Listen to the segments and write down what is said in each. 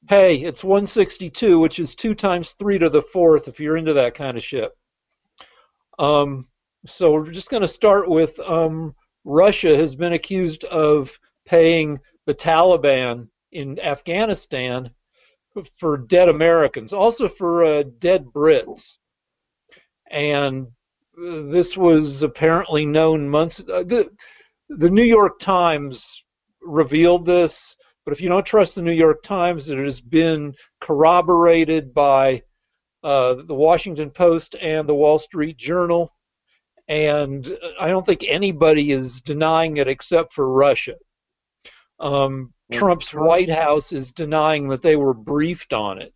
Hey, it's 162, which is 2 times 3 to the fourth if you're into that kind of shit. Um, so we're just going to start with Russia has been accused of paying the Taliban in Afghanistan for dead Americans, also for dead Brits. And this was apparently known months. The New York Times revealed this, but if you don't trust the New York Times, it has been corroborated by the Washington Post and the Wall Street Journal. And I don't think anybody is denying it except for Russia. Trump's White House is denying that they were briefed on it.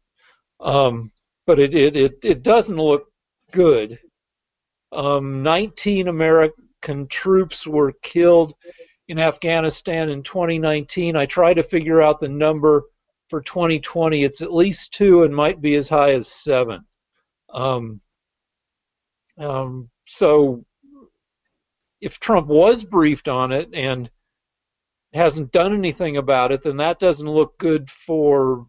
But it doesn't look good. 19 American troops were killed in Afghanistan in 2019. I tried to figure out the number for 2020. It's at least 2 and might be as high as 7. Um, so if Trump was briefed on it and hasn't done anything about it, then that doesn't look good for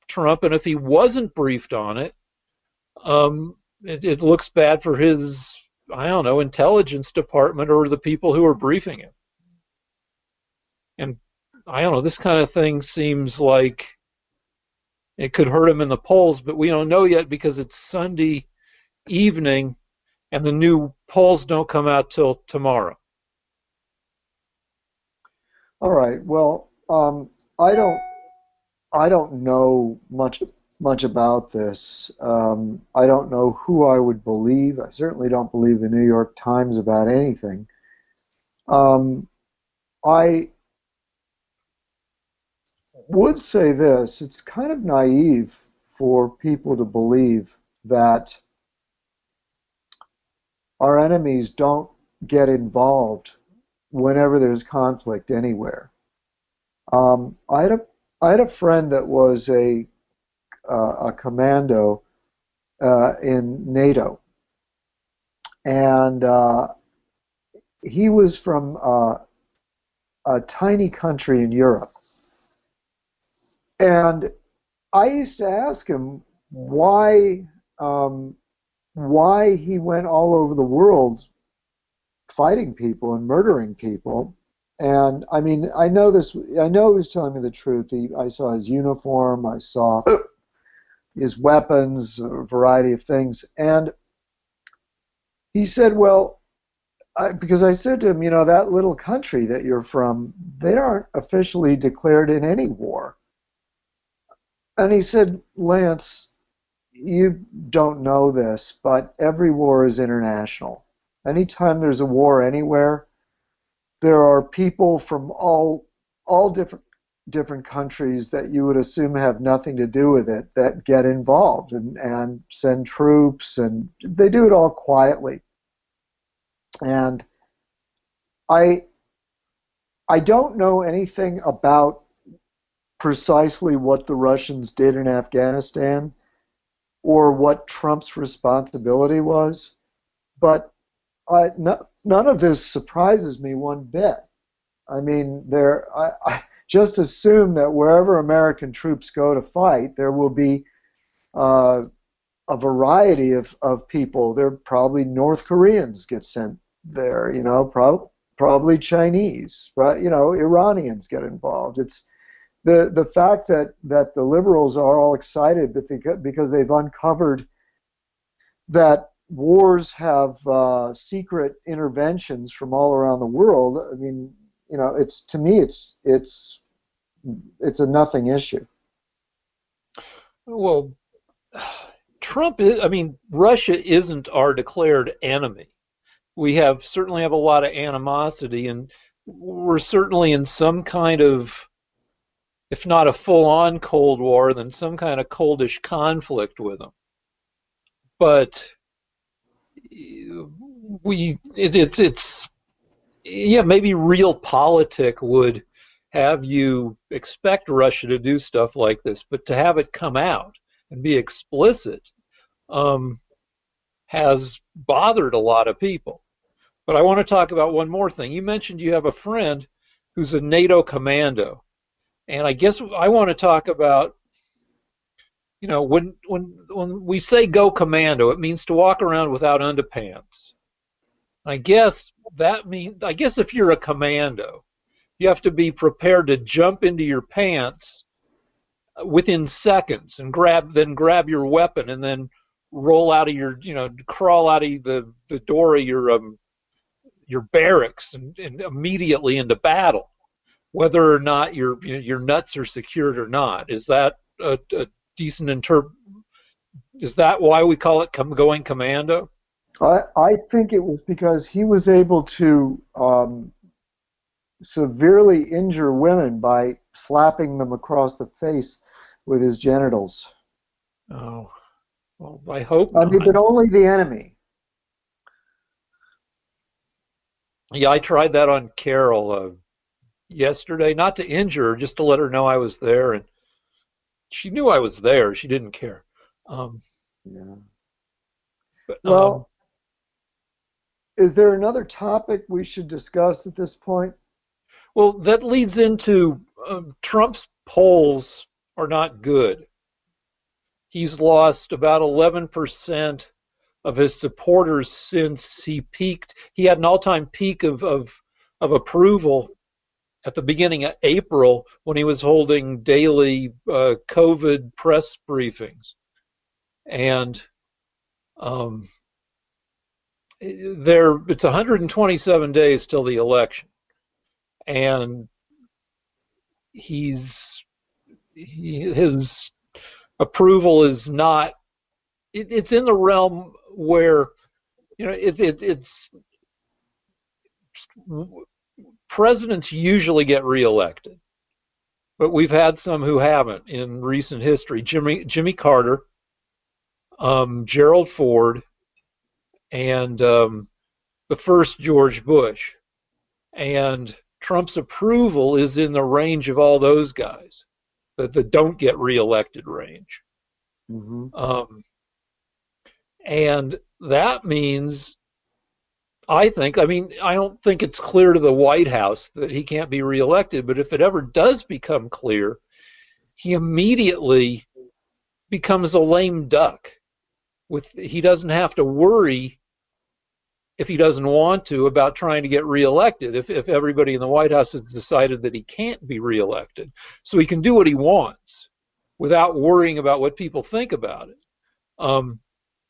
Trump. And if he wasn't briefed on it, it looks bad for his, I don't know, intelligence department or the people who are briefing him. And I don't know, this kind of thing seems like it could hurt him in the polls, but we don't know yet because it's Sunday evening and the new polls don't come out till tomorrow. All right. Well, I don't know much about this. I don't know who I would believe. I certainly don't believe the New York Times about anything. I would say this: it's kind of naive for people to believe that our enemies don't get involved whenever there's conflict anywhere. I had a friend that was a commando in NATO, and he was from a tiny country in Europe. And I used to ask him why he went all over the world fighting people and murdering people. And I mean, I know he was telling me the truth. I saw his uniform, I saw his weapons, a variety of things. And he said, well, because I said to him, that little country that you're from, they aren't officially declared in any war. And he said, Lance, you don't know this, but every war is international. Anytime there's a war anywhere, there are people from all different countries that you would assume have nothing to do with it that get involved and send troops, and they do it all quietly. And I don't know anything about precisely what the Russians did in Afghanistan or what Trump's responsibility was, but none of this surprises me one bit. I mean, I just assume that wherever American troops go to fight, there will be a variety of people. There probably North Koreans get sent there, probably Chinese, right? Iranians get involved. It's the fact that the liberals are all excited because they've uncovered that wars have secret interventions from all around the world. I mean, it's, to me, it's a nothing issue. Well, Russia isn't our declared enemy. We certainly have a lot of animosity, and we're certainly in some kind of, if not a full-on Cold War, then some kind of coldish conflict with them. But maybe realpolitik would have you expect Russia to do stuff like this, but to have it come out and be explicit has bothered a lot of people. But I want to talk about one more thing. You mentioned you have a friend who's a NATO commando, and I guess I want to talk about when we say go commando, it means to walk around without underpants. I guess if you're a commando, you have to be prepared to jump into your pants within seconds and grab your weapon and then roll out of crawl out of the door of your barracks and immediately into battle, whether or not your nuts are secured or not. Is that a decent Is that why we call it going commando? I think it was because he was able to severely injure women by slapping them across the face with his genitals. Oh, well, I hope I mean, not. but only the enemy. Yeah, I tried that on Carol yesterday, not to injure her, just to let her know I was there, and she knew I was there. She didn't care. Um, Yeah. but Well, is there another topic we should discuss at this point? well, that leads into Trump's polls are not good. He's lost about 11% of his supporters since he peaked. He had an all-time peak of approval at the beginning of April when he was holding daily COVID press briefings, and um, it's 127 days till the election, and his approval is not. It's in the realm where it's presidents usually get reelected, but we've had some who haven't in recent history. Jimmy Carter, Gerald Ford, and the first George Bush. And Trump's approval is in the range of all those guys, the don't get reelected range. Mm-hmm. And that means, I don't think it's clear to the White House that he can't be reelected, but if it ever does become clear, he immediately becomes a lame duck. He doesn't have to worry, if he doesn't want to, about trying to get reelected if everybody in the White House has decided that he can't be reelected. So he can do what he wants without worrying about what people think about it,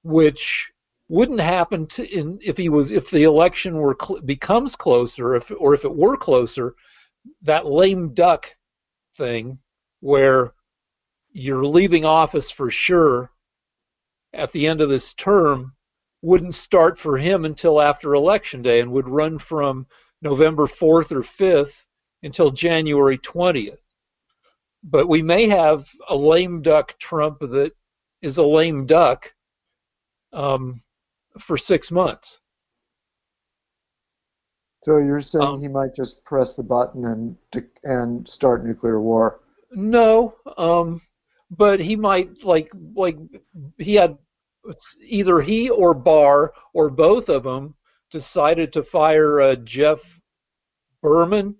which wouldn't happen if the election becomes closer, if it were closer. That lame duck thing, where you're leaving office for sure at the end of this term, wouldn't start for him until after Election Day and would run from November 4th or 5th until January 20th. But we may have a lame duck Trump that is a lame duck for 6 months. So you're saying he might just press the button and start nuclear war? No, but he might he had either he or Barr or both of them decided to fire Jeff Berman,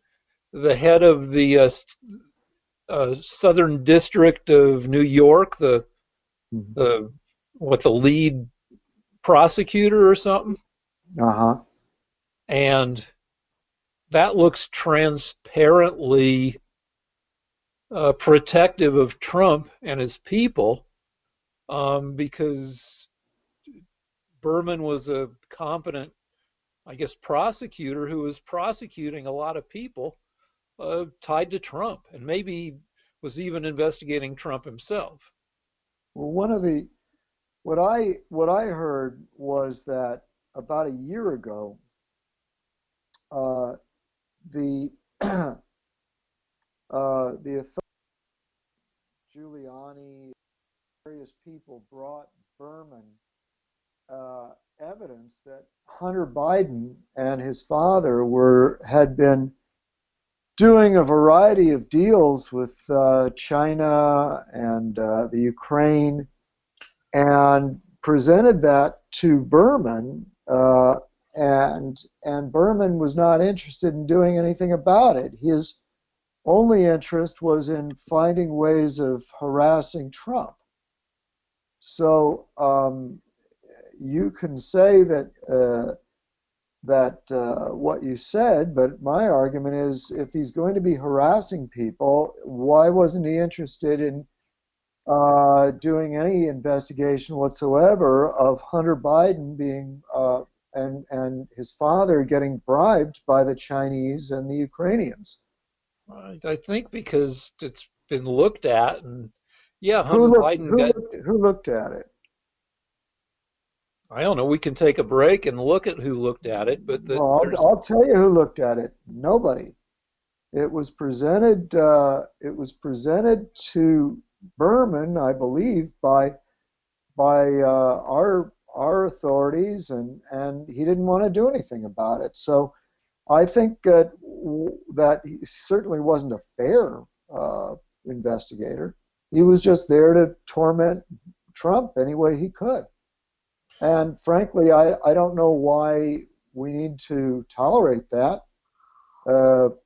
the head of the Southern District of New York, the lead prosecutor or something. Uh-huh. And that looks transparently protective of Trump and his people, because Berman was a competent, I guess, prosecutor who was prosecuting a lot of people tied to Trump, and maybe was even investigating Trump himself. Well, what I heard was that about a year ago, the authorities, Giuliani, various people brought Berman evidence that Hunter Biden and his father had been doing a variety of deals with China and the Ukraine, and presented that to Berman, and Berman was not interested in doing anything about it. His only interest was in finding ways of harassing Trump. So you can say that what you said, but my argument is if he's going to be harassing people, why wasn't he interested in doing any investigation whatsoever of Hunter Biden being and his father getting bribed by the Chinese and the Ukrainians? I think because it's been looked at, and yeah, Who Hunter looked Biden got. who looked at it? I don't know. We can take a break and look at who looked at it, but Well, there's. I'll tell you who looked at it. Nobody. It was presented. It was presented to Berman, I believe, by our authorities, and he didn't want to do anything about it. So I think that he certainly wasn't a fair investigator. He was just there to torment Trump any way he could. And frankly, I don't know why we need to tolerate that.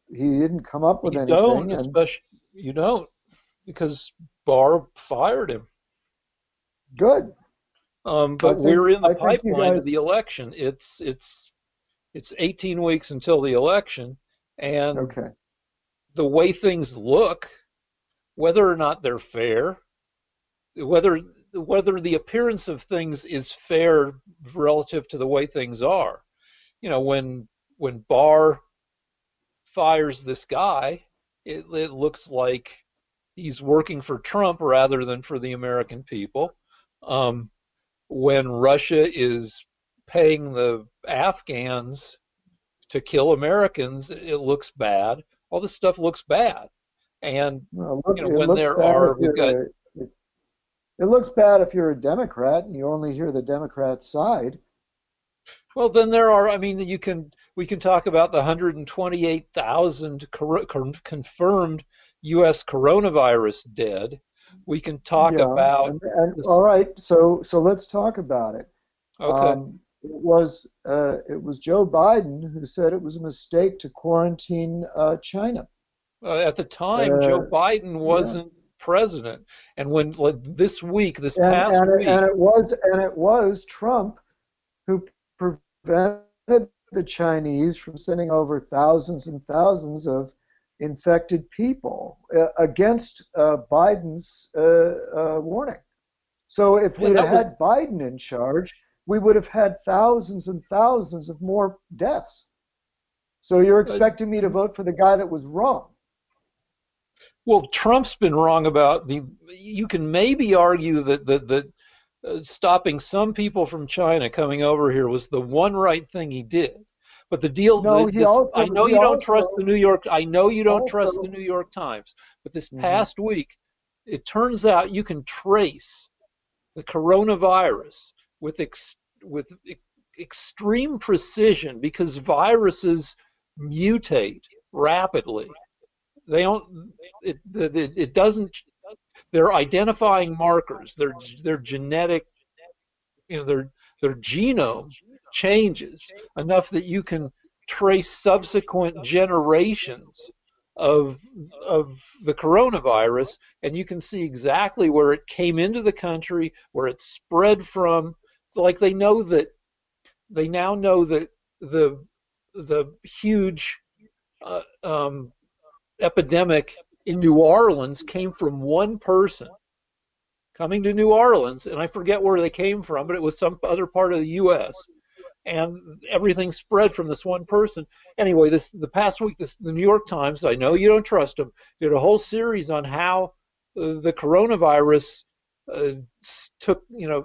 He didn't come up with You anything, don't, and especially you don't, because Barr fired him. good. But we're in the I think you pipeline to guys. the election. It's 18 weeks until the election, and Okay. the way things look, whether or not they're fair, whether whether the appearance of things is fair relative to the way things are. When Barr fires this guy, it looks like he's working for Trump rather than for the American people. Um, when Russia is paying the Afghans to kill Americans, it looks bad. All this stuff looks bad. And Well, look, it when looks there bad if are, we've got. it looks bad if you're a Democrat and you only hear the Democrat side. Well, then there are. I mean, we can talk about the 128,000 confirmed U.S. coronavirus dead. We can talk Yeah, about and this. all right, so let's talk about it. Okay. It was Joe Biden who said it was a mistake to quarantine China. At the time, Joe Uh, Biden yeah, wasn't president, and when like this and past week, it was Trump who prevented the Chinese from sending over thousands and thousands of infected people against Biden's warning. So if yeah, we'd have that was. had Biden in charge, we would have had thousands and thousands of more deaths. So you're Uh, expecting me to vote for the guy that was wrong? well, Trump's been wrong about the. You can maybe argue that stopping some people from China coming over here was the one right thing he did. But the deal, No, I know you don't trust the New York, I know you don't trust the also. New York Times, but this Mhm. past week, it turns out you can trace the coronavirus with extreme precision because viruses mutate rapidly. They don't. It doesn't. They're identifying markers. Their genetic, their genome changes enough that you can trace subsequent generations of of the coronavirus, and you can see exactly where it came into the country, where it spread from. Like they now know that the huge uh, um, epidemic in New Orleans came from one person coming to New Orleans, and I forget where they came from, but it was some other part of the U.S. And everything spread from this one person. Anyway, the past week, the New York Times, I know you don't trust them, did a whole series on how the coronavirus uh,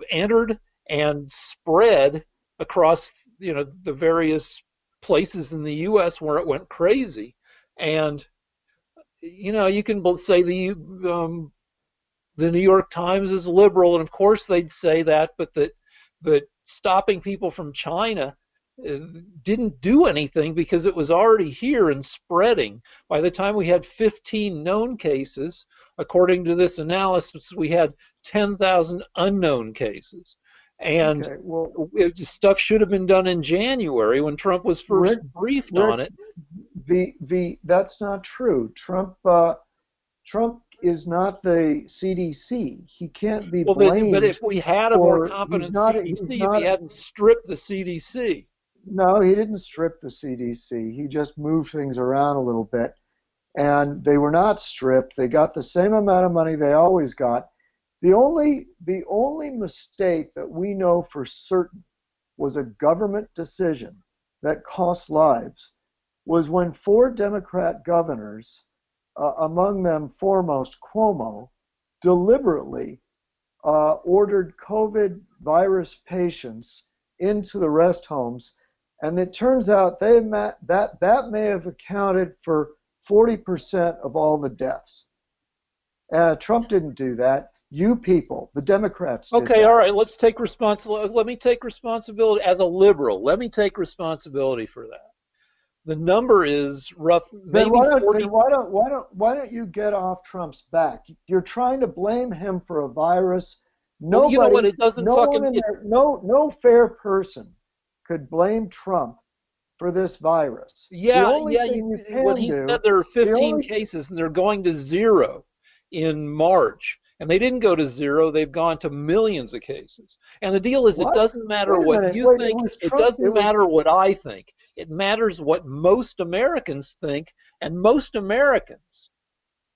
entered and spread across the various places in the U.S. where it went crazy. And you can say the New York Times is liberal, and of course they'd say that, but that stopping people from China uh, didn't do anything because it was already here and spreading. By the time we had 15 known cases, according to this analysis, we had 10,000 unknown cases. And Okay, well, stuff should have been done in January when Trump was first Rick, briefed Rick, on it. the that's not true. Trump is not the CDC. He can't be Well, then, but blamed if we had a more for, he's competent not, he's CDC, if he not, hadn't stripped the CDC. no, he didn't strip the CDC. He just moved things around a little bit. And they were not stripped. They got the same amount of money they always got. The only mistake that we know for certain was a government decision that cost lives was when 4 Democrat governors, among them foremost Cuomo, deliberately ordered COVID virus patients into the rest homes, and it turns out that may have accounted for 40% of all the deaths. Trump didn't do that. You people, the Democrats, did Okay, all that. right, let's take responsibility. Let me take responsibility as a liberal. Let me take responsibility for that. The number is rough, Then maybe why don't 40. then why don't you get off Trump's back? You're trying to blame him for a virus. Well, you know what? Nobody, It doesn't no one fucking. in there, no fair person could blame Trump for this virus. The Yeah, only yeah. thing you When can he do, said there are the 15 only cases and they're going to zero in March, and they didn't go to zero, they've gone to millions of cases. And the deal is, it what? doesn't matter Wait a what minute. you Wait, it think, was it Trump. It doesn't was matter what I think. It matters what most Americans think, and most Americans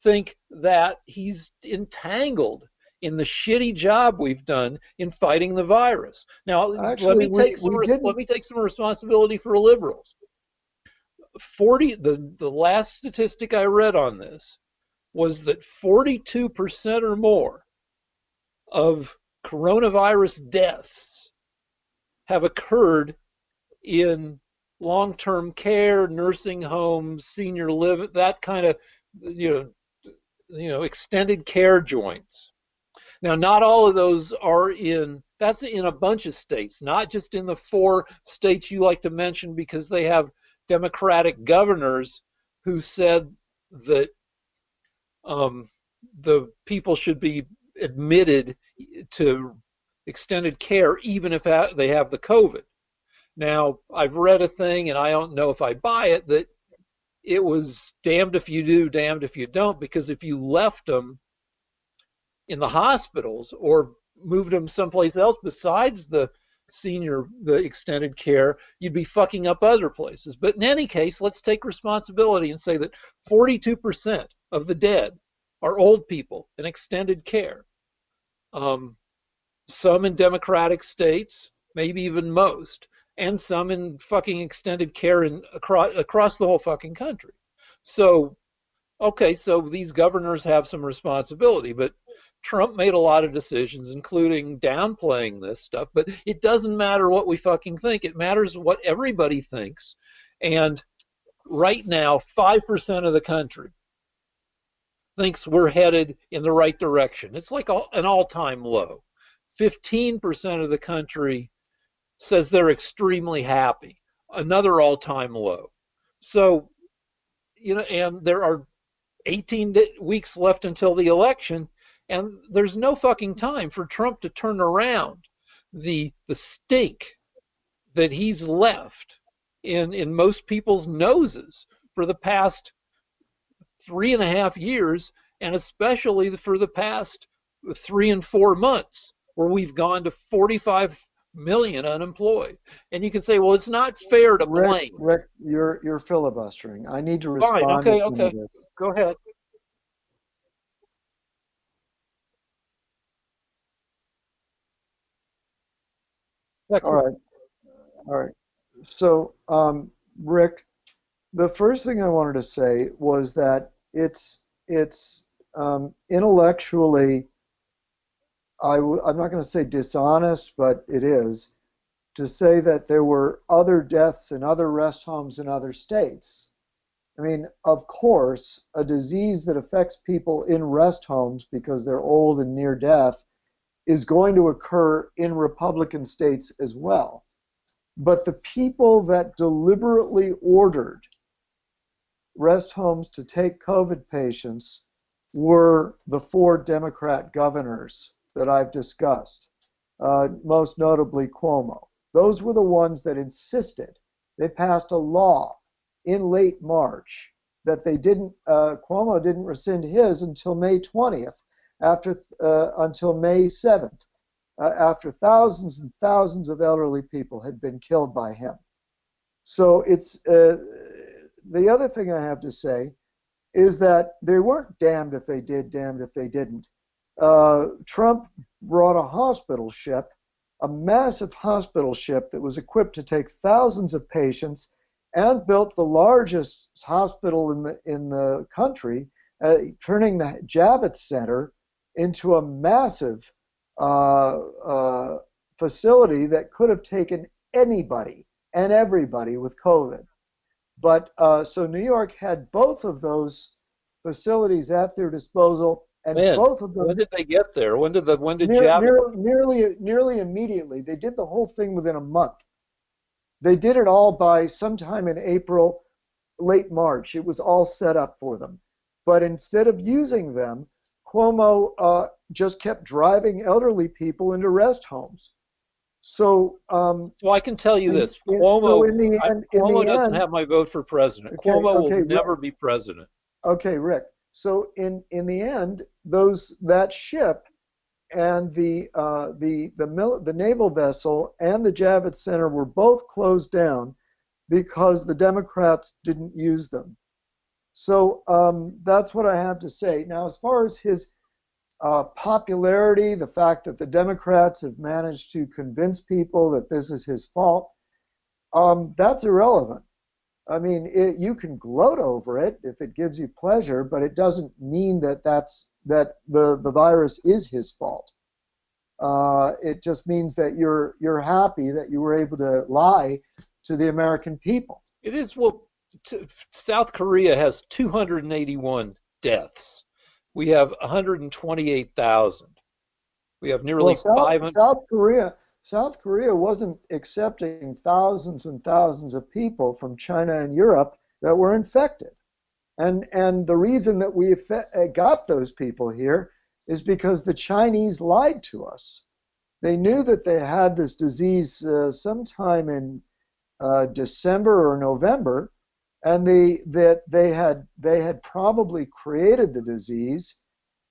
think that he's entangled in the shitty job we've done in fighting the virus. Now, actually we let didn't. me take some responsibility for liberals. 40 the last statistic I read on this was that 42% or more of coronavirus deaths have occurred in long-term care, nursing homes, senior living, that kind of you extended care joints. Now, not all of those are that's in a bunch of states, not just in the 4 states you like to mention because they have Democratic governors who said that um, the people should be admitted to extended care even if they have the COVID. Now, I've read a thing, and I don't know if I buy it, that it was damned if you do, damned if you don't, because if you left them in the hospitals or moved them someplace else besides the extended care, you'd be fucking up other places. But in any case, let's take responsibility and say that 42% of the dead are old people in extended care. Um, some in Democratic states, maybe even most, and some in fucking extended care across the whole fucking country. So okay, so these governors have some responsibility, but Trump made a lot of decisions, including downplaying this stuff. But it doesn't matter what we fucking think. It matters what everybody thinks. And right now, 5% of the country thinks we're headed in the right direction. It's like an all-time low. 15% of the country says they're extremely happy. Another all-time low. So, and there are 18 weeks left until the election, and there's no fucking time for Trump to turn around the stink that he's left in most people's noses for the past 3.5 years, and especially for the past 3 and 4 months, where we've gone to 45 million unemployed. And you can say, well, it's not fair to blame. Rick, you're filibustering. I need to Fine, respond to okay, some of okay, this. go ahead. All Excellent. right, all right. So, Rick, the first thing I wanted to say was that it's intellectually, I'm not going to say dishonest, but it is to say that there were other deaths in other rest homes in other states. I mean, of course, a disease that affects people in rest homes because they're old and near death is going to occur in Republican states as well. But the people that deliberately ordered rest homes to take COVID patients were the 4 Democrat governors that I've discussed, most notably Cuomo. Those were the ones that insisted. They passed a law in late March that they didn't, Cuomo didn't rescind his until May 20th, until May 7th, after thousands and thousands of elderly people had been killed by him. So it's the other thing I have to say is that they weren't damned if they did, damned if they didn't. Trump brought a hospital ship, a massive hospital ship that was equipped to take thousands of patients, and built the largest hospital in the country, turning the Javits Center into a massive facility that could have taken anybody and everybody with COVID. But so New York had both of those facilities at their disposal, and Man, both of when them did they get there? When did Javits? nearly immediately. They did the whole thing within a month. They did it all by sometime in April, late March. It was all set up for them. But instead of using them, Cuomo just kept driving elderly people into rest homes. So, So I can tell you this: so in the Cuomo doesn't end, have my vote for president. okay, Cuomo will okay, never be president. okay, Rick. So in the end, that ship and the naval vessel and the Javits Center were both closed down because the Democrats didn't use them. So that's what I have to say. Now, as far as his popularity, the fact that the Democrats have managed to convince people that this is his fault, that's irrelevant. I mean, you can gloat over it if it gives you pleasure, but it doesn't mean that the virus is his fault. It just means that you're happy that you were able to lie to the American people. It is, well, South Korea has 281 deaths. We have 128,000. We have nearly Well, 500. South Korea wasn't accepting thousands and thousands of people from China and Europe that were infected. And the reason that we got those people here is because the Chinese lied to us. They knew that they had this disease sometime in December or November, and they had probably created the disease,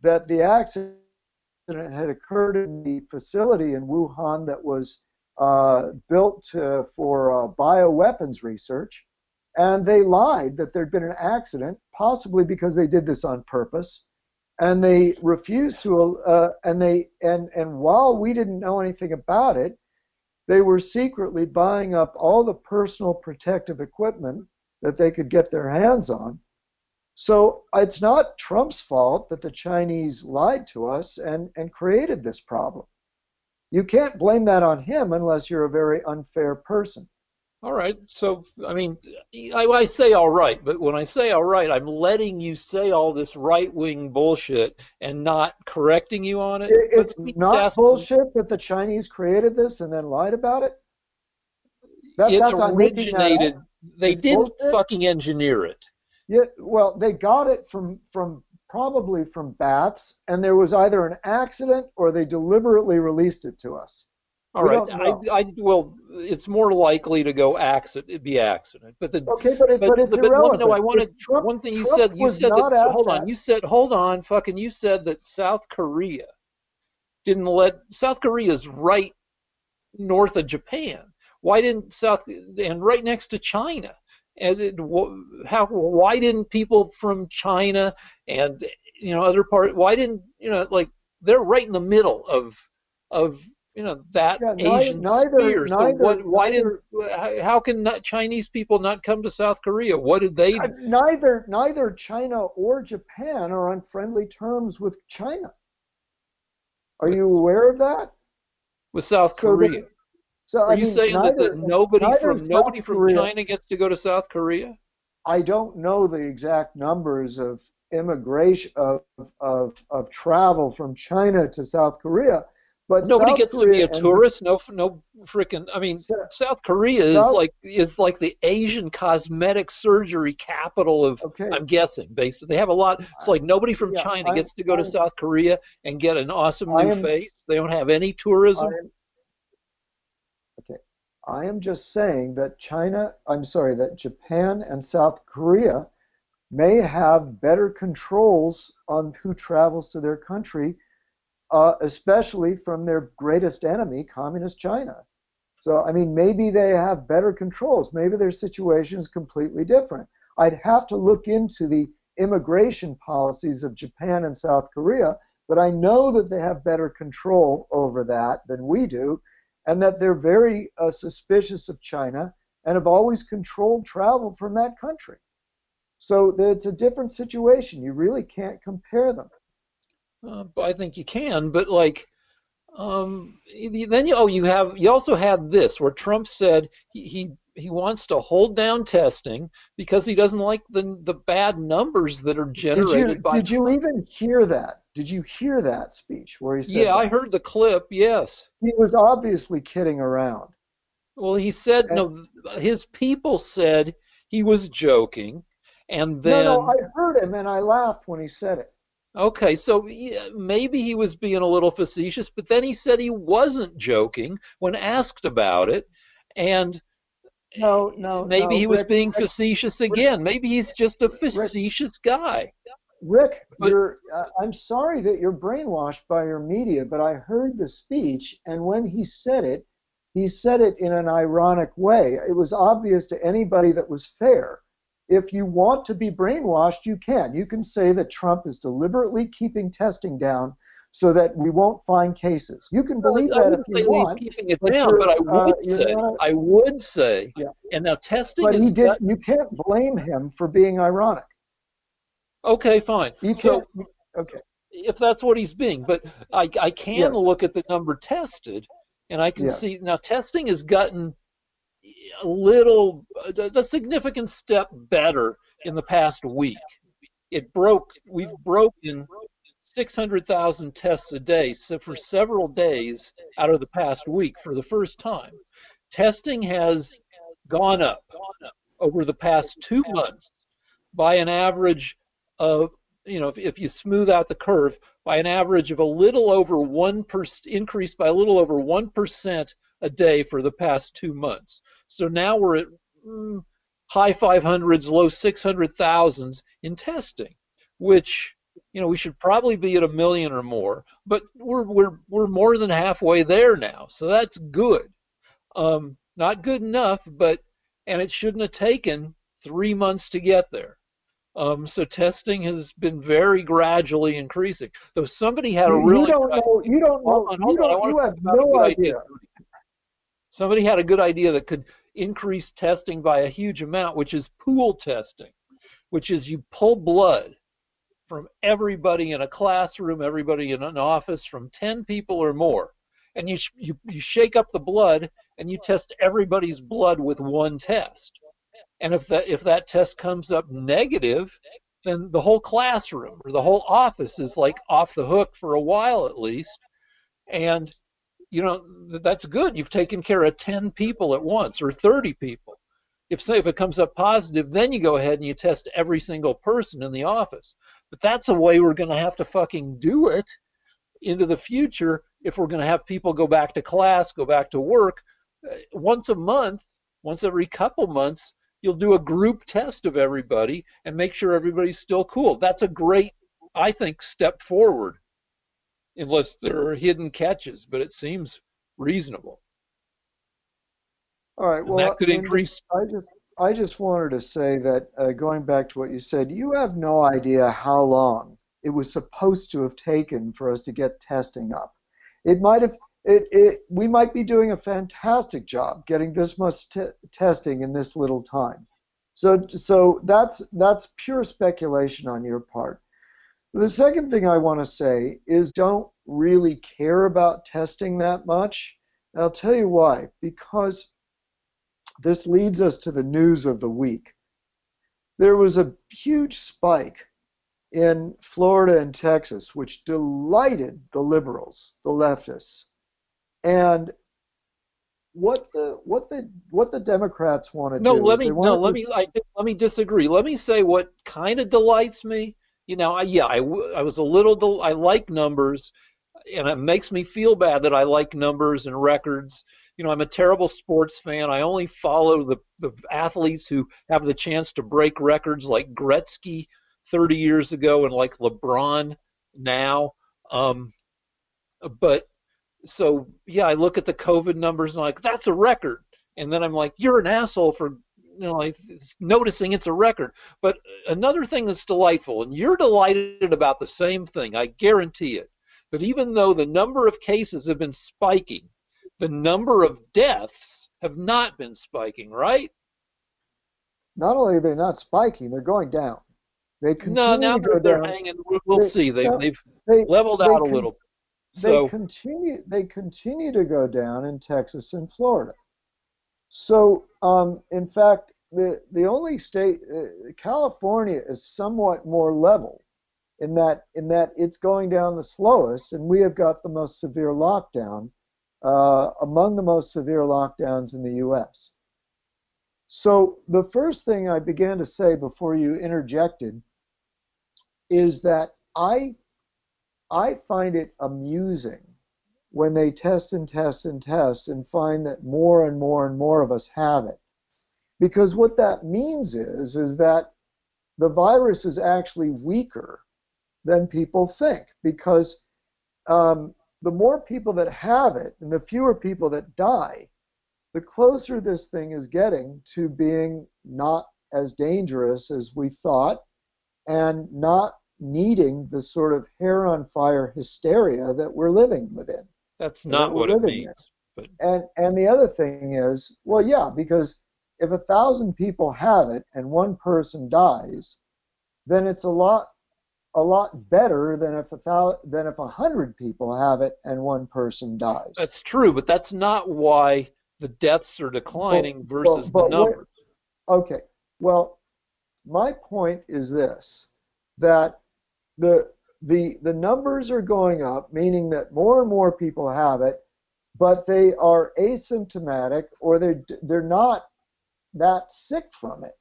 that the accident had occurred in the facility in Wuhan that was built for bioweapons research, and they lied that there'd been an accident, possibly because they did this on purpose, and they refused to, and while we didn't know anything about it, they were secretly buying up all the personal protective equipment that they could get their hands on. So it's not Trump's fault that the Chinese lied to us and created this problem. You can't blame that on him unless you're a very unfair person. All right. So, I mean, I say all right, but when I say all right, I'm letting you say all this right-wing bullshit and not correcting you on it. It's not bullshit that the Chinese created this and then lied about it. It originated. They didn't fucking engineer it. Yeah, well, they got it from probably from bats, and there was either an accident or they deliberately released it to us. All right, well, it's more likely to go be accident, but okay, but it's irrelevant. No, I wanted one thing you said. You said that. Hold on. You said that South Korea didn't let. South Korea is right north of Japan. Why didn't and right next to China? Why didn't people from China and other part? Why didn't they're right in the middle of that Asian sphere? So how can Chinese people not come to South Korea? What did they do? Neither China or Japan are on friendly terms with China. Are you aware of that? With South Korea. Are you saying that nobody from China gets to go to South Korea? I don't know the exact numbers of immigration of travel from China to South Korea, but nobody gets to be a tourist. No freaking. I mean, South Korea is like the Asian cosmetic surgery capital of. Okay. I'm guessing. Basically, they have a lot. It's like nobody from China gets to go to South Korea and get an awesome new face. They don't have any tourism. Okay, I am just saying that that Japan and South Korea may have better controls on who travels to their country, especially from their greatest enemy, Communist China. So, I mean, maybe they have better controls. Maybe their situation is completely different. I'd have to look into the immigration policies of Japan and South Korea, but I know that they have better control over that than we do, and that they're very suspicious of China and have always controlled travel from that country. So it's a different situation. You really can't compare them. I think you can, but like, then you also had this where Trump said he wants to hold down testing because he doesn't like the bad numbers that are generated by. Did you even hear that? Did you hear that speech where he said Yeah, I that? heard the clip. Yes. He was obviously kidding around. Well, he said And, no. His people said he was joking, and no, then I heard him and I laughed when he said it. okay, so yeah, maybe he was being a little facetious, but then he said he wasn't joking when asked about it, and maybe No, he was being facetious Rick, again. Maybe he's just a Rick, facetious guy. Rick, But I'm sorry that you're brainwashed by your media, but I heard the speech, and when he said it in an ironic way. It was obvious to anybody that was fair. If you want to be brainwashed, you can. You can say that Trump is deliberately keeping testing down so that we won't find cases. You can well, believe I that if wouldn't you say that he's want, keeping it but down, but you're not. I would say, Yeah. and now testing But has he did. got You can't blame him for being ironic. okay, fine. You can't. So Okay. if that's what he's being. But I can Yes. look at the number tested, and I can Yes. see now testing has gotten a little, a significant step better in the past week. We've broken 600,000 tests a day so for several days out of the past week for the first time. Testing has gone up over the past 2 months by an average of, if you smooth out the curve, by an average of a little over 1%, increased by a little over 1% a day for the past 2 months. So now we're at high 500s, low 600,000s in testing, which, we should probably be at a million or more, but we're more than halfway there now. So that's good. Not good enough, and it shouldn't have taken 3 months to get there. So testing has been very gradually increasing. Though somebody had a You really don't good know. You don't hold know. on, hold on. I want You to have talk about a no good idea. idea. Somebody had a good idea that could increase testing by a huge amount, which is pool testing, which is you pull blood from everybody in a classroom, everybody in an office, from 10 people or more. And you shake up the blood and you test everybody's blood with one test. And if that test comes up negative, then the whole classroom or the whole office is like off the hook for a while at least. And that's good. You've taken care of 10 people at once or 30 people. If it comes up positive, then you go ahead and you test every single person in the office. But that's a way we're going to have to fucking do it into the future if we're going to have people go back to class, go back to work. Once a month, once every couple months, you'll do a group test of everybody and make sure everybody's still cool. That's a great, I think, step forward, unless there are hidden catches, but it seems reasonable. All right. And that Well, could increase. I just wanted to say that going back to what you said, you have no idea how long it was supposed to have taken for us to get testing up. It might have. We might be doing a fantastic job getting this much testing in this little time. So that's pure speculation on your part. The second thing I want to say is don't really care about testing that much. And I'll tell you why. Because this leads us to the news of the week. There was a huge spike in Florida and Texas, which delighted the liberals, the leftists. And what the Democrats want to No, do let is me they no, want let to. me let me disagree. Let me say what kind of delights me. I was a little. I like numbers. and it makes me feel bad that I like numbers and records. You know, I'm a terrible sports fan. I only follow the athletes who have the chance to break records, like Gretzky 30 years ago and like LeBron now. Um, but so yeah, I look at the COVID numbers and I'm like, that's a record. And then I'm like, you're an asshole for like noticing it's a record. But another thing that's delightful, and you're delighted about the same thing, I guarantee it. But even though the number of cases have been spiking, the number of deaths have not been spiking, right? Not only are they not spiking, they're going down. They No, continue now to go they're down. hanging. We'll They, see. no, They've they, leveled they, out a con- little. So they continue to go down in Texas and Florida. So, in fact, the only state, California, is somewhat more level in that it's going down the slowest, and we have got the most severe lockdown, among the most severe lockdowns in the U.S. So the first thing I began to say before you interjected is that I find it amusing when they test and test and test and find that more and more and more of us have it. Because what that means is that the virus is actually weaker than people think. Because the more people that have it and the fewer people that die, the closer this thing is getting to being not as dangerous as we thought, and not needing the sort of hair on fire hysteria that we're living within, that's or that not we're what it living in. means. But And the other thing is, well, yeah, because if 1,000 people have it and one person dies, then it's a lot better than if 100 people have it and one person dies. that's true, but that's not why the deaths are But declining but versus the but what? numbers. Okay. Well, my point is this: that the numbers are going up, meaning that more and more people have it, but they are asymptomatic, or they're not that sick from it,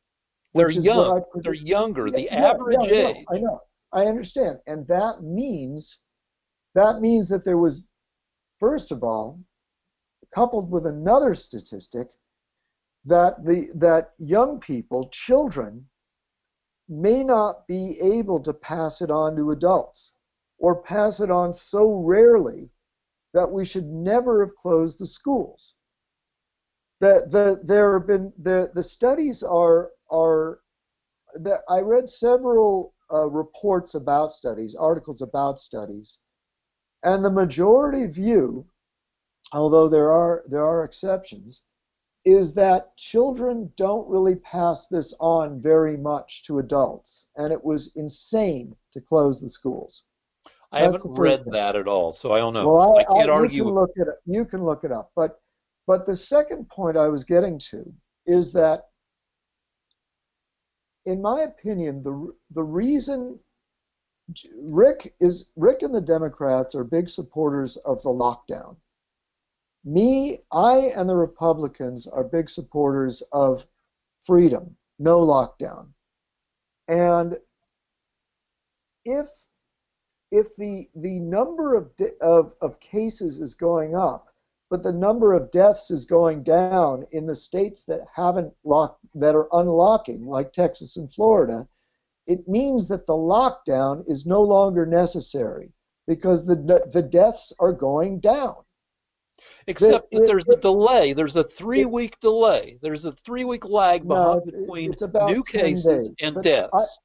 They're which is what young. I They're predict. younger. Yeah, The yeah, yeah, average I age. know, I understand, and that means that there was, first of all, coupled with another statistic, that young people, children, may not be able to pass it on to adults, or pass it on so rarely that we should never have closed the schools. There have been the studies are that I read several reports about studies, articles about studies, and the majority view, although there are exceptions, is that children don't really pass this on very much to adults, and it was insane to close the schools. I That's haven't the first read thing. that at all, so I don't know. Well, I can't you can argue. look it up. You can look it up. But the second point I was getting to is that, in my opinion, the reason Rick and the Democrats are big supporters of the lockdown. I and the Republicans are big supporters of freedom, no lockdown. And if the number of cases is going up, but the number of deaths is going down in the states that are unlocking, like Texas and Florida, it means that the lockdown is no longer necessary, because the deaths are going down. The, Except that it, there's a it, delay. There's a it, 3 week delay. There's a 3 week lag behind no, between it's new about 10 cases days. and But deaths.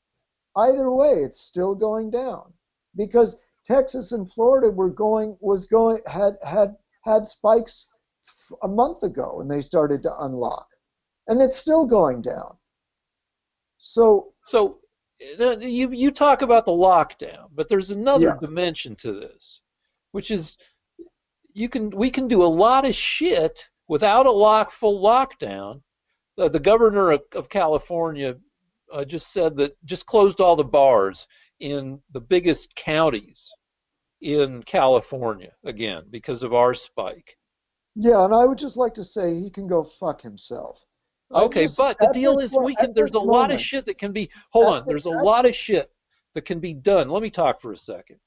either way, it's still going down, because Texas and Florida had spikes a month ago, and they started to unlock, and it's still going down. So So you talk about the lockdown, but there's another yeah, dimension to this, which is we can do a lot of shit without a full lockdown. The governor of California just said that just closed all the bars in the biggest counties in California again because of our spike. yeah, and I would just like to say he can go fuck himself. I'm Okay, just but the deal is there's a lot of shit that can be hold at on, the, there's a at, lot of shit that can be done. Let me talk for a second.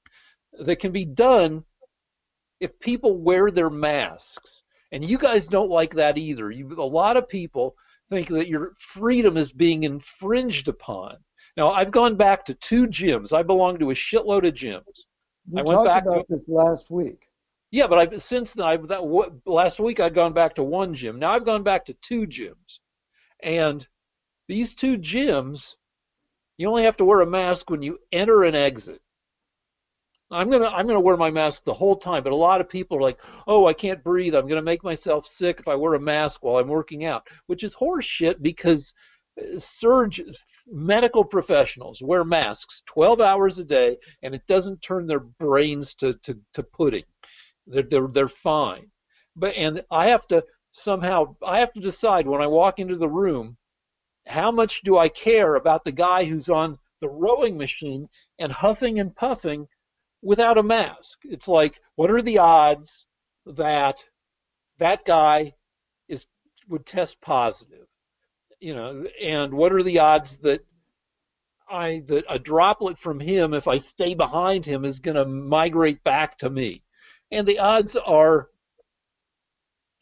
That can be done if people wear their masks. And you guys don't like that either. A lot of people think that your freedom is being infringed upon. Now, I've gone back to 2 gyms. I belong to a shitload of gyms. You I went talked back to, about this last week. yeah, but since then, last week I'd gone back to 1 gym. Now I've gone back to 2 gyms. And these 2 gyms, you only have to wear a mask when you enter and exit. I'm gonna wear my mask the whole time, but a lot of people are like, "Oh, I can't breathe. I'm gonna make myself sick if I wear a mask while I'm working out," which is horse shit because medical professionals wear masks 12 hours a day, and it doesn't turn their brains to pudding. They're fine. And I have to decide when I walk into the room how much do I care about the guy who's on the rowing machine and huffing and puffing without a mask. It's like, what are the odds that that guy is would test positive? And what are the odds that a droplet from him, if I stay behind him, is going to migrate back to me? And the odds are,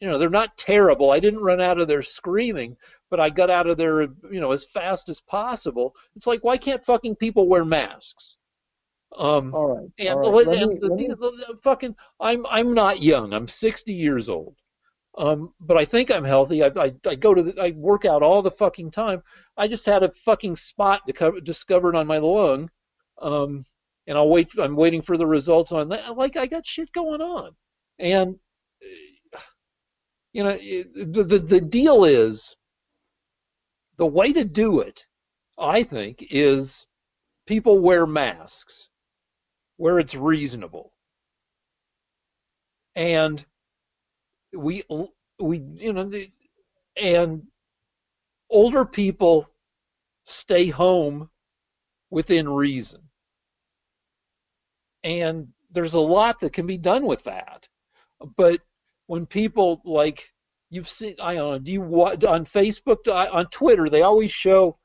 they're not terrible. I didn't run out of there screaming, but I got out of there, as fast as possible. It's like, why can't fucking people wear masks? All right, And all right. the fucking, I'm not young. I'm 60 years old. But I think I'm healthy. I work out all the fucking time. I just had a fucking spot discovered on my lung, and I'm waiting for the results on that. Like, I got shit going on, and the deal is, the way to do it, I think, is people wear masks where it's reasonable, and we we and older people stay home within reason, and there's a lot that can be done with that. But when people, like, you've seen, I don't know, do you on Facebook, on Twitter, they always show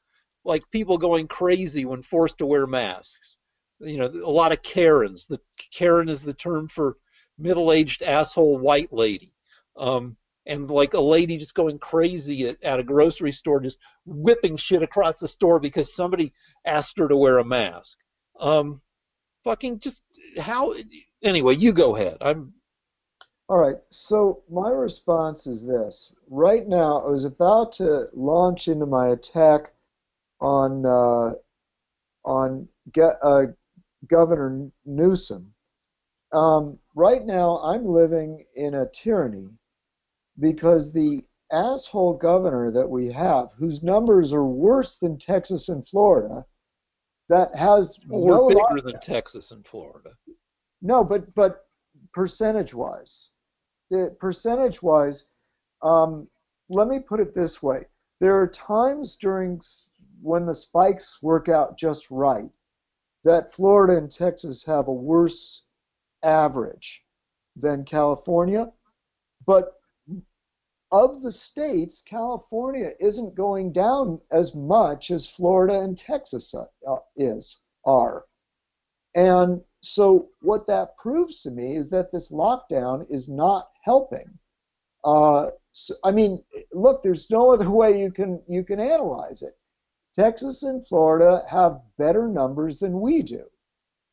like people going crazy when forced to wear masks. A lot of Karens. The Karen is the term for middle-aged asshole white lady. And like a lady just going crazy at a grocery store, just whipping shit across the store because somebody asked her to wear a mask. Fucking just how? Anyway, you go ahead. All right. So my response is this. Right now, I was about to launch into my attack on Governor Newsom. Right now, I'm living in a tyranny because the asshole governor that we have, whose numbers are worse than Texas and Florida, that has Or bigger than Texas and Florida. No, but percentage-wise, let me put it this way: there are times when the spikes work out just right that Florida and Texas have a worse average than California, but of the states, California isn't going down as much as Florida and Texas are. And so what that proves to me is that this lockdown is not helping. Look, there's no other way you can analyze it. Texas and Florida have better numbers than we do,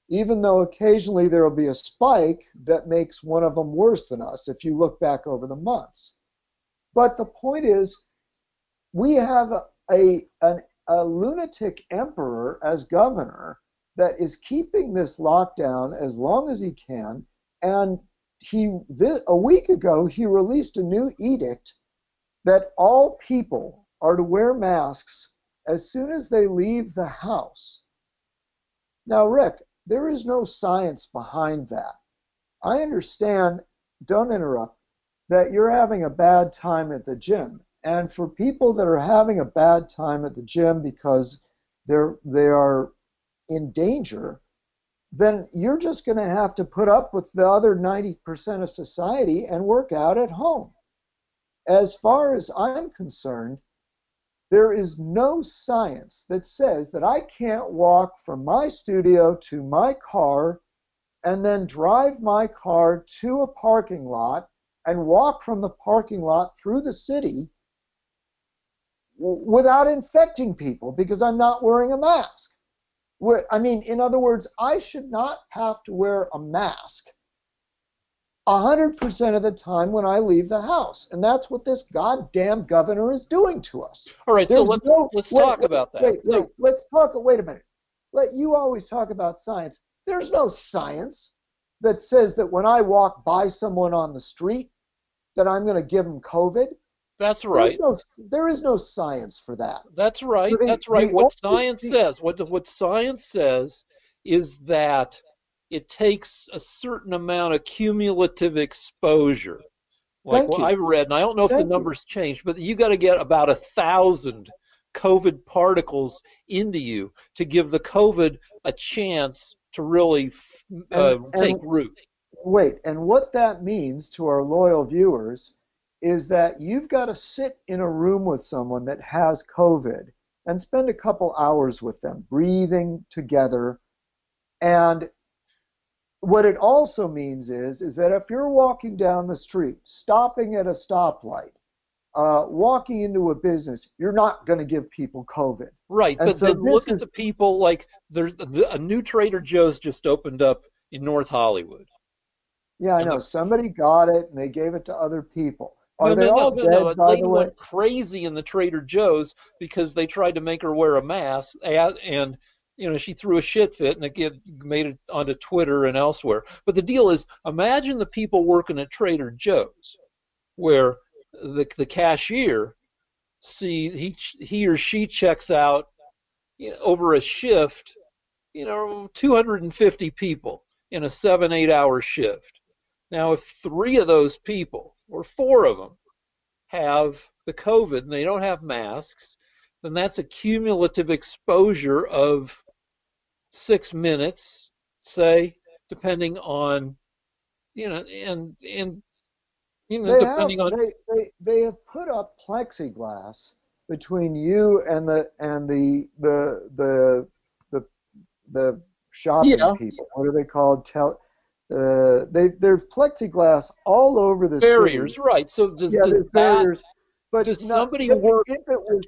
even though occasionally there will be a spike that makes one of them worse than us if you look back over the months. But the point is, we have a lunatic emperor as governor that is keeping this lockdown as long as he can. And a week ago, he released a new edict that all people are to wear masks as soon as they leave the house. Now, Rick, there is no science behind that. I understand, don't interrupt, that you're having a bad time at the gym. And for people that are having a bad time at the gym because they are in danger, then you're just going to have to put up with the other 90% of society and work out at home. As far as I'm concerned, there is no science that says that I can't walk from my studio to my car and then drive my car to a parking lot and walk from the parking lot through the city without infecting people because I'm not wearing a mask. I mean, in other words, I should not have to wear a mask 100% of the time when I leave the house. And that's what this goddamn governor is doing to us. All right, so let's talk about that. Wait a minute. You always talk about science. There's no science that says that when I walk by someone on the street that I'm going to give them COVID. That's right. There is no science for that. That's right. That's right. What science says is that it takes a certain amount of cumulative exposure. Like what I've read, and I don't know if the numbers changed, but you got to get about 1,000 COVID particles into you to give the COVID a chance to really take root. Wait, and what that means to our loyal viewers is that you've got to sit in a room with someone that has COVID and spend a couple hours with them, breathing together. And what it also means is that if you're walking down the street, stopping at a stoplight, walking into a business, you're not going to give people COVID. Right, and but so then look at the people, like there's a new Trader Joe's just opened up in North Hollywood. Yeah, I know. Somebody got it and they gave it to other people. Are they all dead, by the way? A lady went crazy in the Trader Joe's because they tried to make her wear a mask, and she threw a shit fit, and it made it onto Twitter and elsewhere. But the deal is, imagine the people working at Trader Joe's, where the cashier he or she checks out over a shift, 250 people in a 7-8 hour shift. Now, if 3 of those people or 4 of them have the COVID and they don't have masks, then that's a cumulative exposure of 6 minutes, say, depending on, depending on. They have put up plexiglass between you and the shopping people. What are they called? There's plexiglass all over the barriers, city. Right? So does barriers, but does somebody work at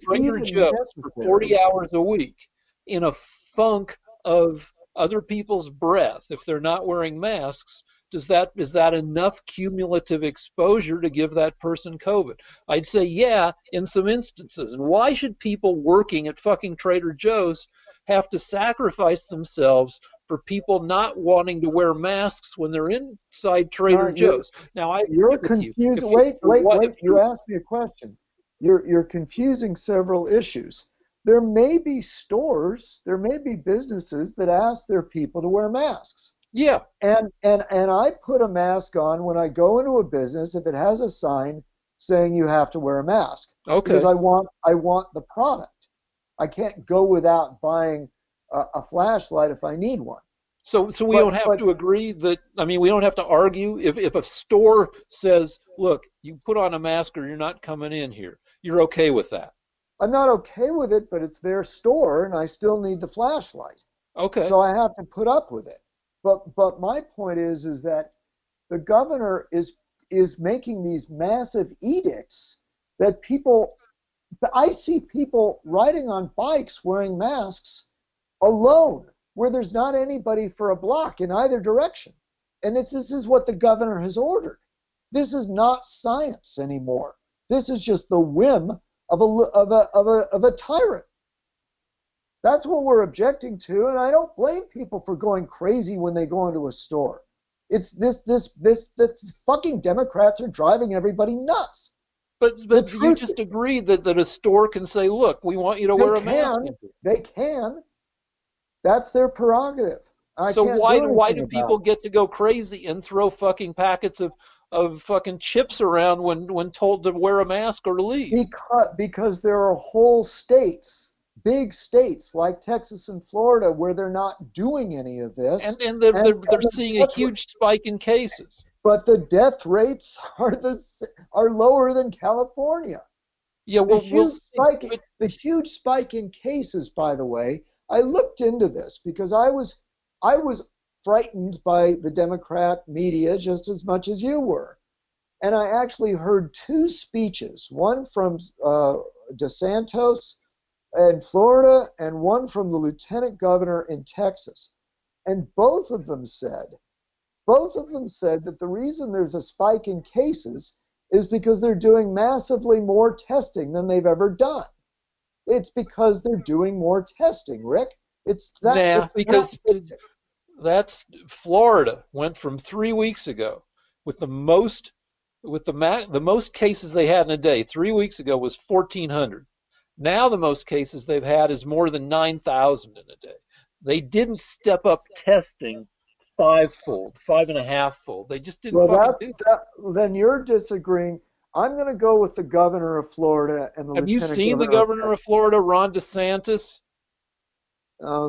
Trader Joe's for 40 hours a week in a funk of other people's breath if they're not wearing masks? Is that enough cumulative exposure to give that person COVID? I'd say yeah, in some instances. And why should people working at fucking Trader Joe's have to sacrifice themselves for people not wanting to wear masks when they're inside Trader Joe's? Now, you're confused. Wait. You asked me a question. You're confusing several issues. There may be stores, there may be businesses that ask their people to wear masks. Yeah. And I put a mask on when I go into a business if it has a sign saying you have to wear a mask. Okay. Because I want the product. I can't go without buying a flashlight if I need one. So we don't have to agree that, we don't have to argue if a store says, look, you put on a mask or you're not coming in here. You're okay with that? I'm not okay with it, but it's their store and I still need the flashlight. Okay. So I have to put up with it. But my point is that the governor is making these massive edicts that people. I see people riding on bikes wearing masks alone, where there's not anybody for a block in either direction, and this is what the governor has ordered. This is not science anymore. This is just the whim of a tyrant. That's what we're objecting to, and I don't blame people for going crazy when they go into a store. It's this fucking Democrats are driving everybody nuts. But you just agreed that a store can say, look, we want you to wear a mask. They can. That's their prerogative. So why do people get to go crazy and throw fucking packets of fucking chips around when told to wear a mask or to leave? Because there are whole states, big states like Texas and Florida, where they're not doing any of this. And they're seeing a huge spike in cases. But the death rates are lower than California. Yeah, the huge spike in cases, by the way, I looked into this because I was frightened by the Democrat media just as much as you were. And I actually heard two speeches, one from DeSantis in Florida and one from the lieutenant governor in Texas. And both of them said that the reason there's a spike in cases is because they're doing massively more testing than they've ever done. It's because they're doing more testing, Rick. It's that. Nah, It's because that's Florida went from 3 weeks ago with the most the most cases they had in a day 3 weeks ago was 1,400. Now the most cases they've had is more than 9,000 in a day. They didn't step up testing fivefold, five and a half fold. They just didn't well, fucking do it. then you're disagreeing. I'm going to go with the governor of Florida and the Have you lieutenant seen the governor of governor of Florida, Ron DeSantis?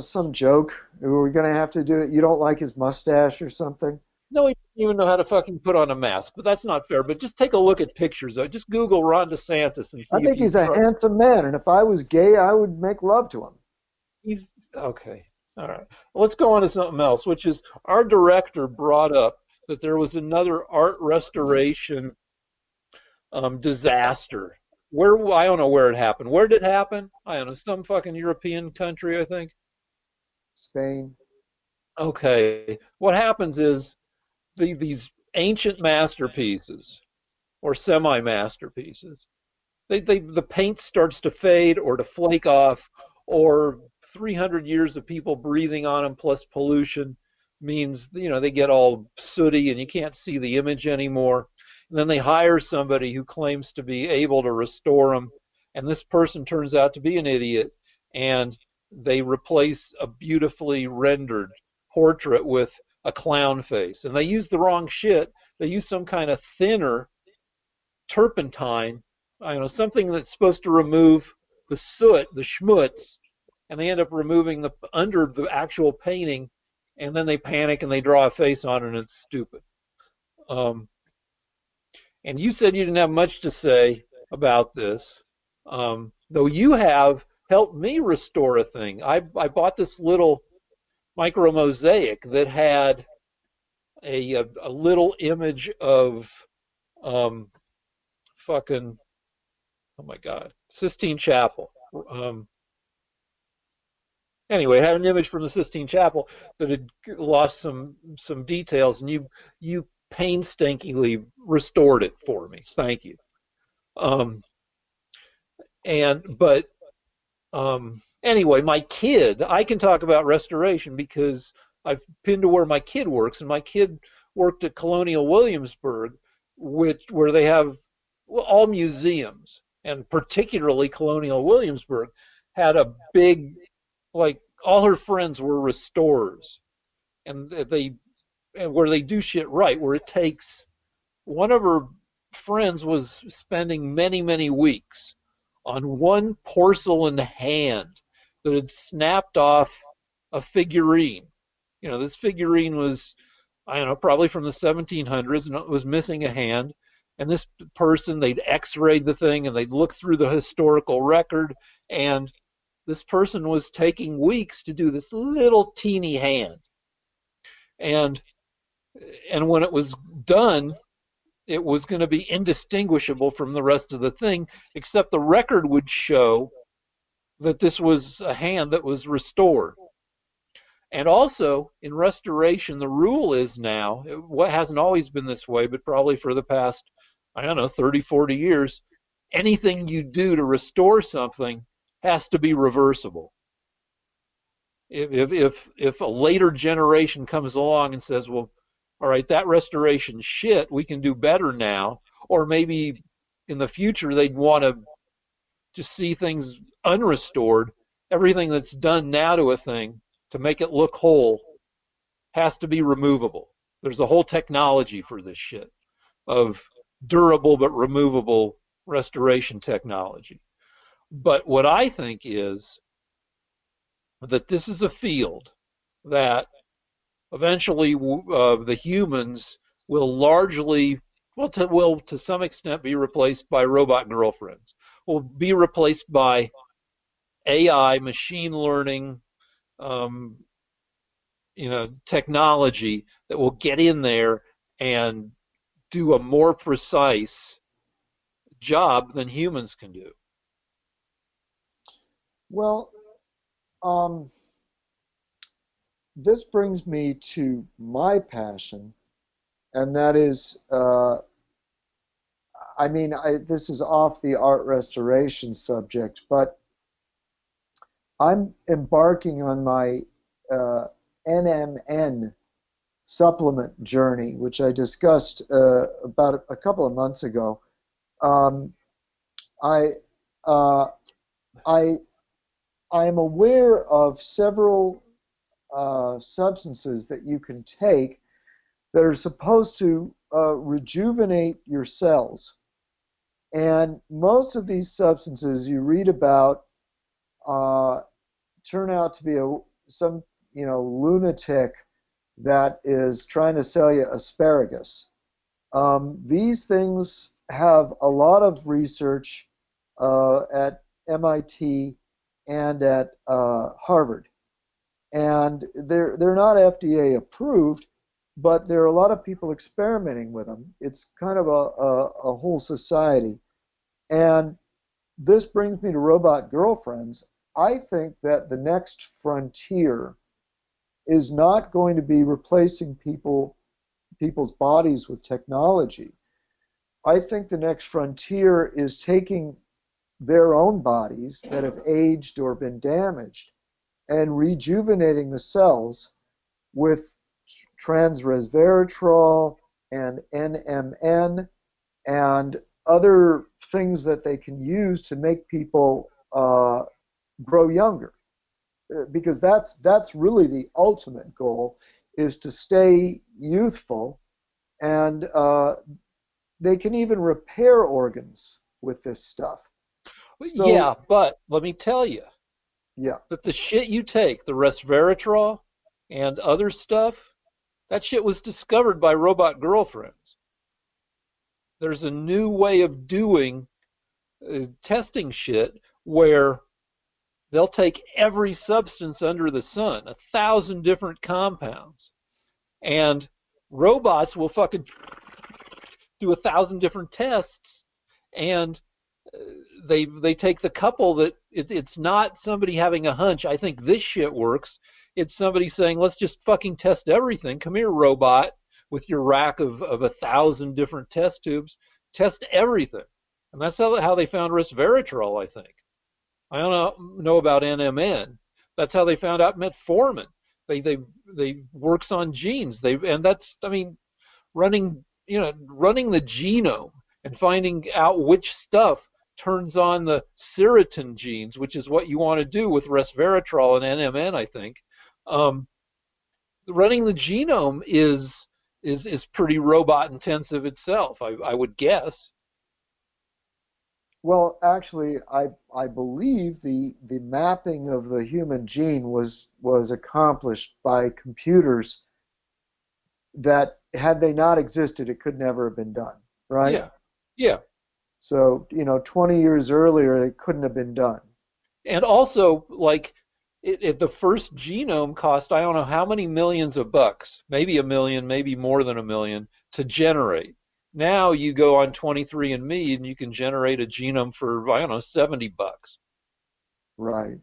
some joke. Are we going to have to do it? You don't like his mustache or something? No, he doesn't even know how to fucking put on a mask. But that's not fair. But just take a look at pictures. Just Google Ron DeSantis and I see if think you he's a trust. handsome man, and if I was gay, I would make love to him. He's okay. All right. Let's go on to something else, which is our director brought up that there was another art restoration disaster. Where I don't know where it happened. Where did it happen? I don't know. Some fucking European country, I think. Spain. Okay. What happens is these ancient masterpieces or semi-masterpieces, the paint starts to fade or to flake off, or 300 years of people breathing on them plus pollution means they get all sooty and you can't see the image anymore. And then they hire somebody who claims to be able to restore them, and this person turns out to be an idiot, and they replace a beautifully rendered portrait with a clown face. And they use the wrong shit. They use some kind of thinner turpentine, something that's supposed to remove the soot, the schmutz, and they end up removing the under the actual painting, and then they panic and they draw a face on it, and it's stupid. Um, and you said you didn't have much to say about this, though you have helped me restore a thing. I bought this little micro mosaic that had a little image of um, fucking, oh my God, Sistine Chapel. Anyway, I had an image from the Sistine Chapel that had lost some details, and you painstakingly restored it for me. Thank you. Um, anyway, my kid, I can talk about restoration because I've been to where my kid works, and my kid worked at Colonial Williamsburg, where they have all museums, and particularly Colonial Williamsburg had a big, like, all her friends were restorers, and where they do shit right, where it takes one of her friends was spending many, many weeks on one porcelain hand that had snapped off a figurine. This figurine was, I don't know, probably from the 1700s, and it was missing a hand. And this person, they'd x-rayed the thing and they'd look through the historical record, and this person was taking weeks to do this little teeny hand. And when it was done, it was going to be indistinguishable from the rest of the thing, except the record would show that this was a hand that was restored. And also, in restoration, the rule is now, what hasn't always been this way, but probably for the past, I don't know, 30, 40 years, anything you do to restore something has to be reversible. If a later generation comes along and says, well, all right, that restoration shit, we can do better now, or maybe in the future they'd want to just see things unrestored, everything that's done now to a thing to make it look whole has to be removable. There's a whole technology for this shit of durable but removable restoration technology. But what I think is that this is a field that eventually the humans will largely, will to some extent be replaced by robot girlfriends, will be replaced by AI, machine learning, um, technology that will get in there and do a more precise job than humans can do. Well, um, this brings me to my passion, and that is, this is off the art restoration subject, but I'm embarking on my NMN supplement journey, which I discussed about a couple of months ago. Um, I, uh, I, I am aware of several substances that you can take that are supposed to rejuvenate your cells. And most of these substances you read about uh, turn out to be some lunatic that is trying to sell you asparagus. These things have a lot of research at MIT and at Harvard, and they're not FDA approved, but there are a lot of people experimenting with them. It's kind of a whole society. And this brings me to robot girlfriends. I think that the next frontier is not going to be replacing people's bodies with technology. I think the next frontier is taking their own bodies that have aged or been damaged and rejuvenating the cells with transresveratrol and NMN and other things that they can use to make people grow younger. Because that's really the ultimate goal, is to stay youthful, and they can even repair organs with this stuff. So Yeah, but let me tell you yeah, that the shit you take, the resveratrol and other stuff, that shit was discovered by robot girlfriends. There's a new way of doing testing shit where they'll take every substance under the sun, 1,000 different compounds, and robots will fucking do 1,000 different tests, and they take the couple that it's not somebody having a hunch, I think this shit works. It's somebody saying, let's just fucking test everything. Come here, robot, with your rack of 1,000 different test tubes. Test everything. And that's how they found resveratrol, I think. I don't know about NMN. That's how they found out metformin. They works on genes. And that's, I mean, running the genome and finding out which stuff turns on the serotonin genes, which is what you want to do with resveratrol and NMN, I think. Um, Running the genome is pretty robot intensive itself, I would guess. well, actually, I believe the mapping of the human gene was accomplished by computers that, had they not existed, it could never have been done, right? Yeah, yeah. So, 20 years earlier, it couldn't have been done. And also, like, the first genome cost, I don't know how many millions of bucks, maybe a million, maybe more than a million, to generate. Now you go on 23andMe and you can generate a genome for, I don't know, 70 bucks. Right.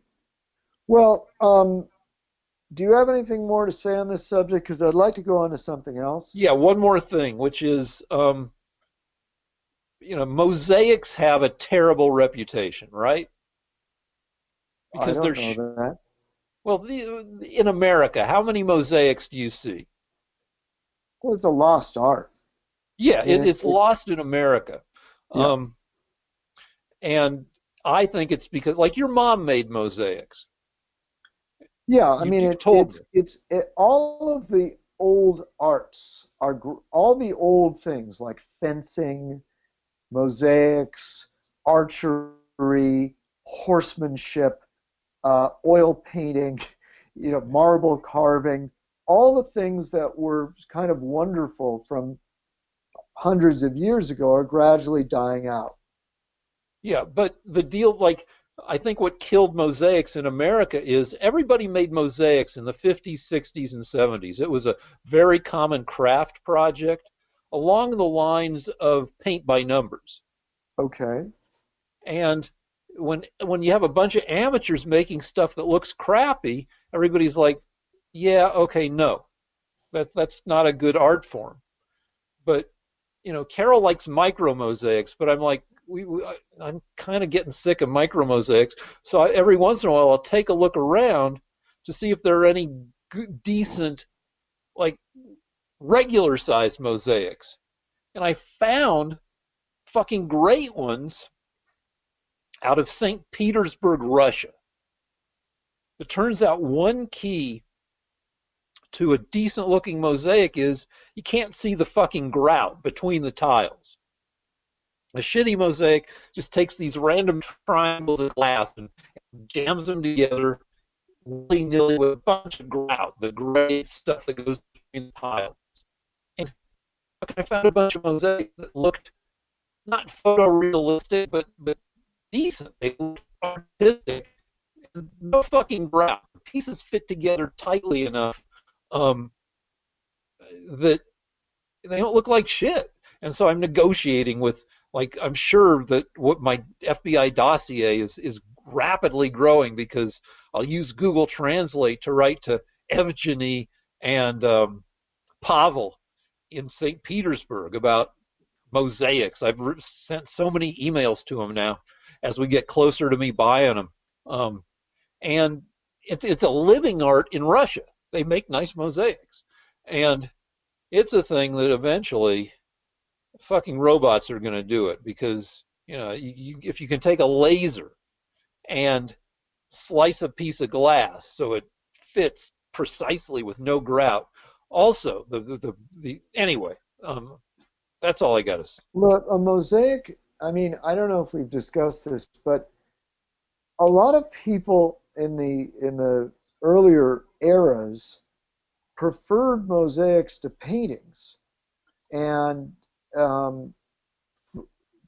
Well, do you have anything more to say on this subject? Because I'd like to go on to something else. Yeah, one more thing, which is, mosaics have a terrible reputation, right? I Because don't they're, know that. well, in America, how many mosaics do you see? Well, it's a lost art. Yeah, I mean, it's lost in America. yeah, Um, and I think it's because, like, your mom made mosaics. yeah. I mean, You've told me. all of the old arts are all the old things like fencing, mosaics, archery, horsemanship, oil painting, marble carving, all the things that were kind of wonderful from hundreds of years ago are gradually dying out. Yeah, but the deal, like, I think what killed mosaics in America is everybody made mosaics in the 50s, 60s, and 70s. It was a very common craft project along the lines of paint by numbers. Okay. And when you have a bunch of amateurs making stuff that looks crappy, everybody's like, yeah, okay, no. That's not a good art form. But Carol likes micro mosaics, but I'm like, I'm kind of getting sick of micro mosaics. So every once in a while, I'll take a look around to see if there are any good, decent, like regular sized mosaics. And I found fucking great ones out of St. Petersburg, Russia. It turns out one key to a decent looking mosaic is you can't see the fucking grout between the tiles. A shitty mosaic just takes these random triangles of glass and jams them together willy-nilly with a bunch of grout, the gray stuff that goes between the tiles. And I found a bunch of mosaics that looked not photorealistic, but decent. They looked artistic. And no fucking grout. The pieces fit together tightly enough um, that they don't look like shit. And so I'm negotiating with, like, I'm sure that what my FBI dossier is rapidly growing because I'll use Google Translate to write to Evgeny and Pavel in St. Petersburg about mosaics. I've sent so many emails to them now as we get closer to me buying them. And it's a living art in Russia. They make nice mosaics. And it's a thing that eventually fucking robots are going to do it because, if you can take a laser and slice a piece of glass so it fits precisely with no grout. Also, anyway, that's all I got to say. Look, a mosaic, I mean, I don't know if we've discussed this, but a lot of people in the earlier eras preferred mosaics to paintings, and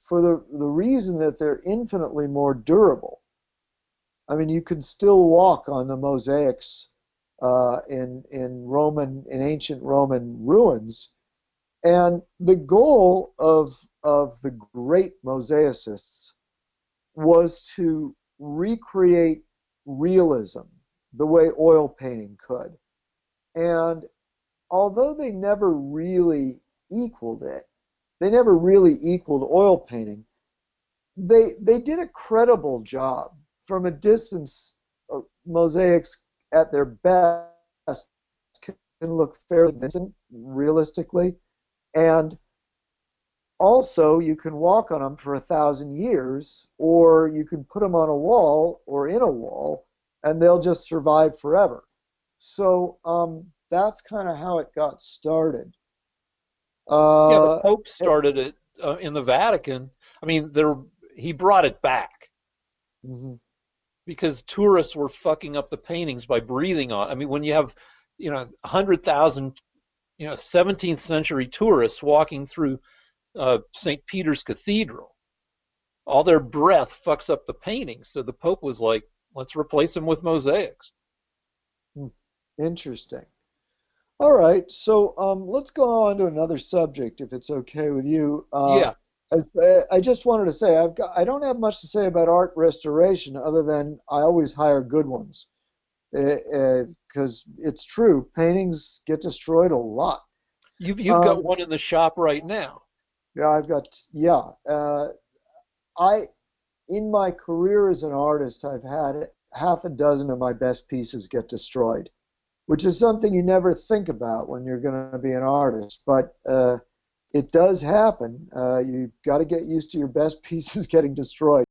for the reason that they're infinitely more durable. I mean, you can still walk on the mosaics in ancient Roman ruins, and the goal of the great mosaicists was to recreate realism the way oil painting could. And although they never really equaled it, they never really equaled oil painting, they did a credible job. From a distance, mosaics at their best can look fairly convincing, realistically, and also you can walk on them for 1,000 years, or you can put them on a wall or in a wall, and they'll just survive forever. So that's kind of how it got started. Yeah, the Pope started it in the Vatican. I mean, he brought it back mm-hmm. because tourists were fucking up the paintings by breathing on. I mean, when you have 100,000 17th century tourists walking through St. Peter's Cathedral, all their breath fucks up the paintings. So the Pope was like, let's replace them with mosaics. Interesting. All right, so let's go on to another subject, if it's okay with you. Yeah. I just wanted to say I don't have much to say about art restoration other than I always hire good ones, because it's true, paintings get destroyed a lot. You've got one in the shop right now. Yeah, in my career as an artist, I've had half a dozen of my best pieces get destroyed, which is something you never think about when you're going to be an artist, but it does happen. You've got to get used to your best pieces getting destroyed.